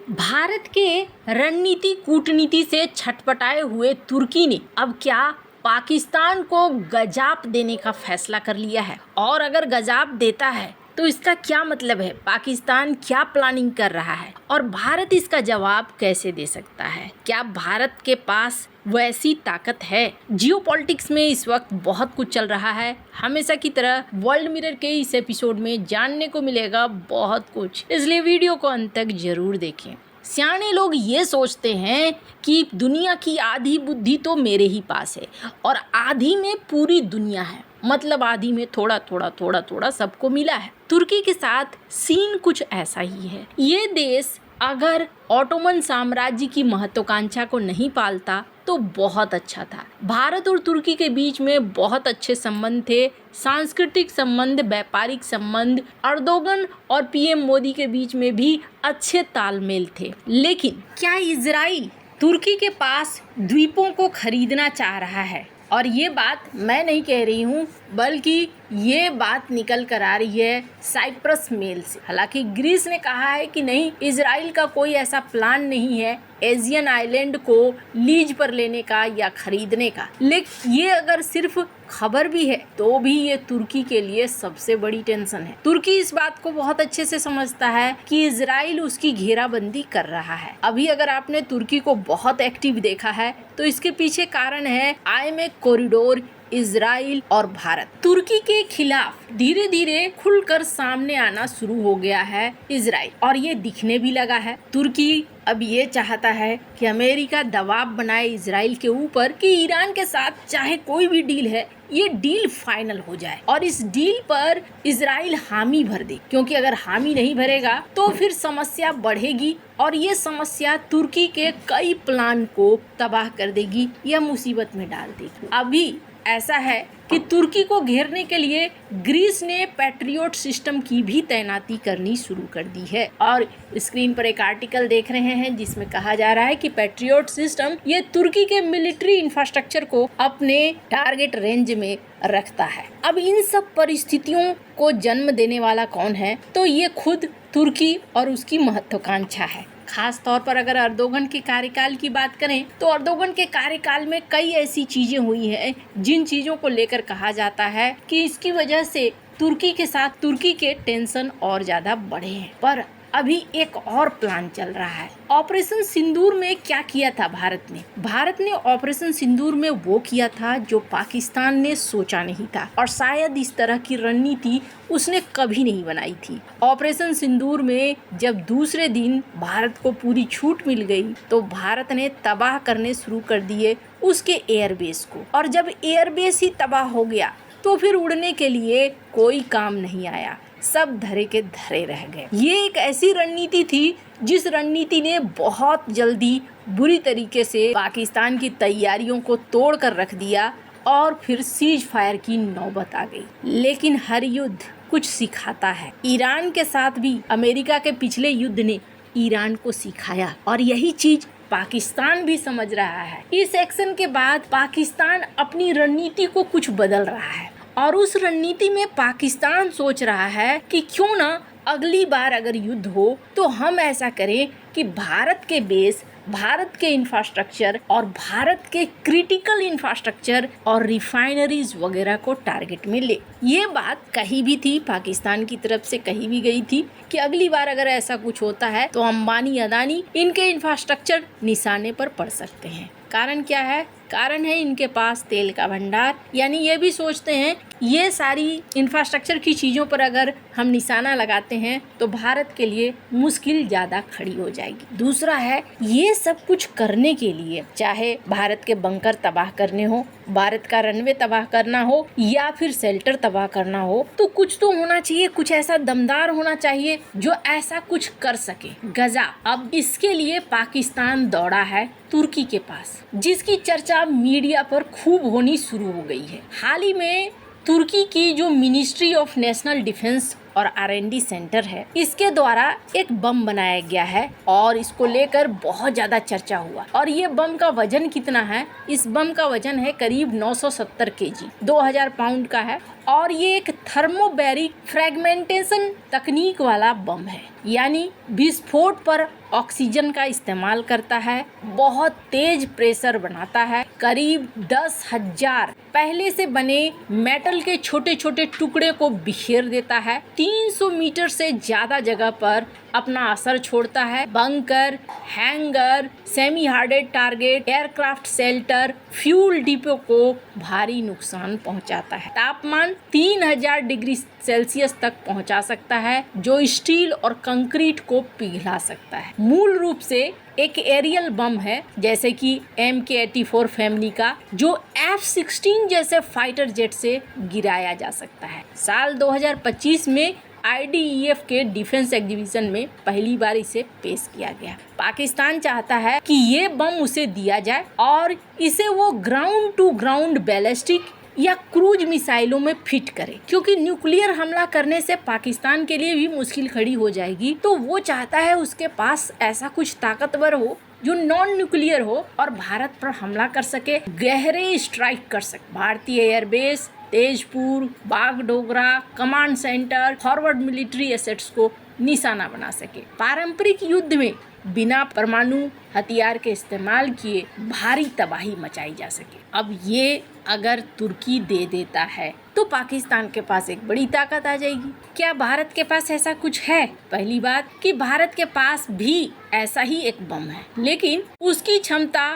भारत के रणनीति कूटनीति से छटपटाए हुए तुर्की ने अब क्या पाकिस्तान को गजाब देने का फैसला कर लिया है। और अगर गजाब देता है तो इसका क्या मतलब है, पाकिस्तान क्या प्लानिंग कर रहा है और भारत इसका जवाब कैसे दे सकता है। क्या भारत के पास वैसी ताकत है। जियोपॉलिटिक्स में इस वक्त बहुत कुछ चल रहा है। हमेशा की तरह वर्ल्ड मिरर के इस एपिसोड में जानने को मिलेगा बहुत कुछ, इसलिए वीडियो को अंत तक जरूर देखें। सियाने लोग ये सोचते हैं कि दुनिया की आधी बुद्धि तो मेरे ही पास है और आधी में पूरी दुनिया है, मतलब आधी में थोड़ा थोड़ा सबको मिला है। तुर्की के साथ सीन कुछ ऐसा ही है। ये देश अगर ऑटोमन साम्राज्य की महत्वाकांक्षा को नहीं पालता तो बहुत अच्छा था। भारत और तुर्की के बीच में बहुत अच्छे संबंध थे, सांस्कृतिक संबंध, व्यापारिक संबंध, अर्दोगन और पीएम मोदी के बीच में भी अच्छे तालमेल थे। लेकिन क्या इजराइल तुर्की के पास द्वीपों को खरीदना चाह रहा है? और ये बात मैं नहीं कह रही हूँ, बल्कि ये बात निकल कर आ रही है साइप्रस मेल से। हालांकि ग्रीस ने कहा है कि नहीं, इजराइल का कोई ऐसा प्लान नहीं है एशियन आइलैंड को लीज पर लेने का या खरीदने का। लेकिन ये अगर सिर्फ खबर भी है तो भी ये तुर्की के लिए सबसे बड़ी टेंशन है। तुर्की इस बात को बहुत अच्छे से समझता है कि इजराइल उसकी घेराबंदी कर रहा है। अभी अगर आपने तुर्की को बहुत एक्टिव देखा है तो इसके पीछे कारण है आईएमए कॉरिडोर, इजराइल और भारत। तुर्की के खिलाफ धीरे धीरे खुलकर सामने आना शुरू हो गया है इजराइल, और ये दिखने भी लगा है। तुर्की अब ये चाहता है कि अमेरिका दबाव बनाए इजराइल के ऊपर कि ईरान के साथ चाहे कोई भी डील है, ये डील फाइनल हो जाए और इस डील पर इजराइल हामी भर दे, क्योंकि अगर हामी नहीं भरेगा तो फिर समस्या बढ़ेगी और ये समस्या तुर्की के कई प्लान को तबाह कर देगी या मुसीबत में डाल देगी। अभी ऐसा है कि तुर्की को घेरने के लिए ग्रीस ने पैट्रियोट सिस्टम की भी तैनाती करनी शुरू कर दी है। और स्क्रीन पर एक आर्टिकल देख रहे हैं जिसमें कहा जा रहा है कि पैट्रियोट सिस्टम ये तुर्की के मिलिट्री इंफ्रास्ट्रक्चर को अपने टारगेट रेंज में रखता है। अब इन सब परिस्थितियों को जन्म देने वाला कौन है, तो ये खुद तुर्की और उसकी महत्वाकांक्षा है। खास तौर पर अगर अर्दोगन के कार्यकाल की बात करें तो अर्दोगन के कार्यकाल में कई ऐसी चीजें हुई हैं जिन चीजों को लेकर कहा जाता है कि इसकी वजह से तुर्की के साथ तुर्की के टेंशन और ज्यादा बढ़े हैं। पर अभी एक और प्लान चल रहा है। ऑपरेशन सिंदूर में क्या किया था भारत ने ऑपरेशन सिंदूर में वो किया था जो पाकिस्तान ने सोचा नहीं था, और शायद इस तरह की रणनीति उसने कभी नहीं बनाई थी। ऑपरेशन सिंदूर में जब दूसरे दिन भारत को पूरी छूट मिल गई तो भारत ने तबाह करने शुरू कर दिए उसके एयरबेस को, और जब एयरबेस ही तबाह हो गया तो फिर उड़ने के लिए कोई काम नहीं आया, सब धरे के धरे रह गए। ये एक ऐसी रणनीति थी जिस रणनीति ने बहुत जल्दी बुरी तरीके से पाकिस्तान की तैयारियों को तोड़ कर रख दिया और फिर सीज फायर की नौबत आ गई। लेकिन हर युद्ध कुछ सिखाता है। ईरान के साथ भी अमेरिका के पिछले युद्ध ने ईरान को सिखाया और यही चीज पाकिस्तान भी समझ रहा है। इस एक्शन के बाद पाकिस्तान अपनी रणनीति को कुछ बदल रहा है और उस रणनीति में पाकिस्तान सोच रहा है कि क्यों ना अगली बार अगर युद्ध हो तो हम ऐसा करें कि भारत के बेस, भारत के इंफ्रास्ट्रक्चर और भारत के क्रिटिकल इंफ्रास्ट्रक्चर और रिफाइनरीज वगैरह को टारगेट में ले। ये बात कही भी थी, पाकिस्तान की तरफ से कही भी गई थी कि अगली बार अगर ऐसा कुछ होता है तो अंबानी अदानी इनके इंफ्रास्ट्रक्चर निशाने पर पड़ सकते हैं। कारण क्या है? कारण है इनके पास तेल का भंडार, यानी ये भी सोचते हैं ये सारी इंफ्रास्ट्रक्चर की चीज़ों पर अगर हम निशाना लगाते हैं तो भारत के लिए मुश्किल ज़्यादा खड़ी हो जाएगी। दूसरा है, ये सब कुछ करने के लिए चाहे भारत के बंकर तबाह करने हो, भारत का रनवे तबाह करना हो या फिर शेल्टर तबाह करना हो, तो कुछ तो होना चाहिए, कुछ ऐसा दमदार होना चाहिए जो ऐसा कुछ कर सके। गजा अब इसके लिए पाकिस्तान दौड़ा है तुर्की के पास, जिसकी चर्चा मीडिया पर खूब होनी शुरू हो गई है। हाल ही में तुर्की की जो मिनिस्ट्री ऑफ नेशनल डिफेंस और R&D सेंटर है, इसके द्वारा एक बम बनाया गया है और इसको लेकर बहुत ज़्यादा चर्चा हुआ। और ये बम का वजन कितना है? इस बम का वजन है करीब 970 kg, 2000 पाउंड का है और ये एक थर्मोबैरिक फ्रेगमेंटेशन तकनीक वाला बम है, यानी विस्फोट पर ऑक्सीजन का इस्तेमाल करता है, बहुत तेज प्रेशर बनाता है, करीब 10,000 पहले से बने मेटल के छोटे छोटे टुकड़े को बिखेर देता है, 300 मीटर से ज्यादा जगह पर अपना असर छोड़ता है, bunker, hangar, semi hardened target, aircraft shelter, fuel depot को भारी नुकसान पहुंचाता है, तापमान 3000 डिग्री सेल्सियस तक पहुंचा सकता है, जो स्टील और कंक्रीट को पिघला सकता है। मूल रूप से एक एरियल बम है, जैसे कि MK-84 फैमिली का, जो F-16 जैसे फाइटर जेट से गिराया जा सकता है। साल 2025 में IDEF के डिफेंस एग्जीबिशन में पहली बार इसे पेश किया गया। पाकिस्तान चाहता है कि ये बम उसे दिया जाए और इसे वो ग्राउंड टू ग्राउंड बैलिस्टिक या क्रूज मिसाइलों में फिट करे, क्योंकि न्यूक्लियर हमला करने से पाकिस्तान के लिए भी मुश्किल खड़ी हो जाएगी। तो वो चाहता है उसके पास ऐसा कुछ ताकतवर हो जो नॉन न्यूक्लियर हो और भारत पर हमला कर सके, गहरे स्ट्राइक कर सके। भारतीय airbase, Tezpur, Bagdogra, command centre, forward military assets को निशाना बना सके। पारंपरिक युद्ध में बिना परमाणु हथियार के इस्तेमाल किए भारी तबाही मचाई जा सके। अब ये अगर तुर्की दे देता है तो पाकिस्तान के पास एक बड़ी ताकत आ जाएगी। क्या भारत के पास ऐसा कुछ है? पहली बात कि भारत के पास भी ऐसा ही एक बम है, लेकिन उसकी क्षमता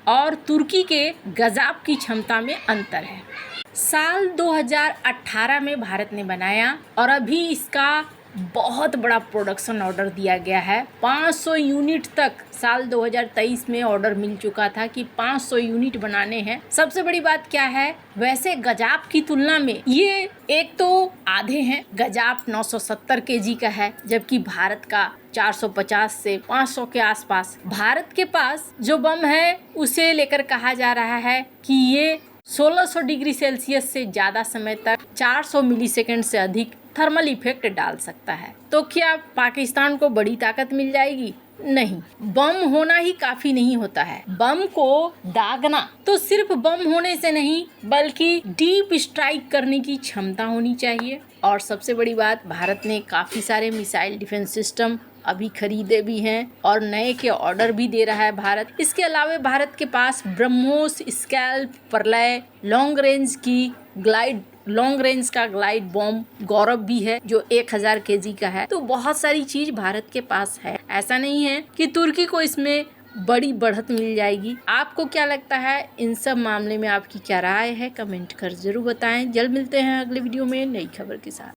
और तुर्की के गजाब की क्षमता में अंतर है। साल 2018 में भारत ने बनाया और अभी इसका बहुत बड़ा प्रोडक्शन ऑर्डर दिया गया है। 500 यूनिट तक साल 2023 में ऑर्डर मिल चुका था कि 500 यूनिट बनाने हैं। सबसे बड़ी बात क्या है, वैसे गजाब की तुलना में ये एक तो आधे हैं। गजाब 970 kg का है, जबकि भारत का 450 से 500 के आसपास। भारत के पास जो बम है उसे लेकर कहा जा रहा है कि ये 1600 डिग्री सेल्सियस से ज्यादा समय तक 400 मिलीसेकंड से अधिक थर्मल इफेक्ट डाल सकता है। तो क्या पाकिस्तान को बड़ी ताकत मिल जाएगी? नहीं, बम होना ही काफी नहीं होता है। बम को दागना तो सिर्फ बम होने से नहीं, बल्कि डीप स्ट्राइक करने की क्षमता होनी चाहिए। और सबसे बड़ी बात, भारत ने काफी सारे मिसाइल डिफेंस सिस्टम अभी खरीदे भी हैं और नए के ऑर्डर भी दे रहा है भारत। इसके अलावा भारत के पास ब्रह्मोस, स्कैल्प, प्रलय, लॉन्ग रेंज का ग्लाइड बॉम्ब गौरव भी है, जो 1000 kg का है। तो बहुत सारी चीज भारत के पास है। ऐसा नहीं है कि तुर्की को इसमें बड़ी बढ़त मिल जाएगी। आपको क्या लगता है? इन सब मामले में आपकी क्या राय है? कमेंट कर जरूर बताएं। जल्द मिलते हैं अगले वीडियो में नई खबर के साथ।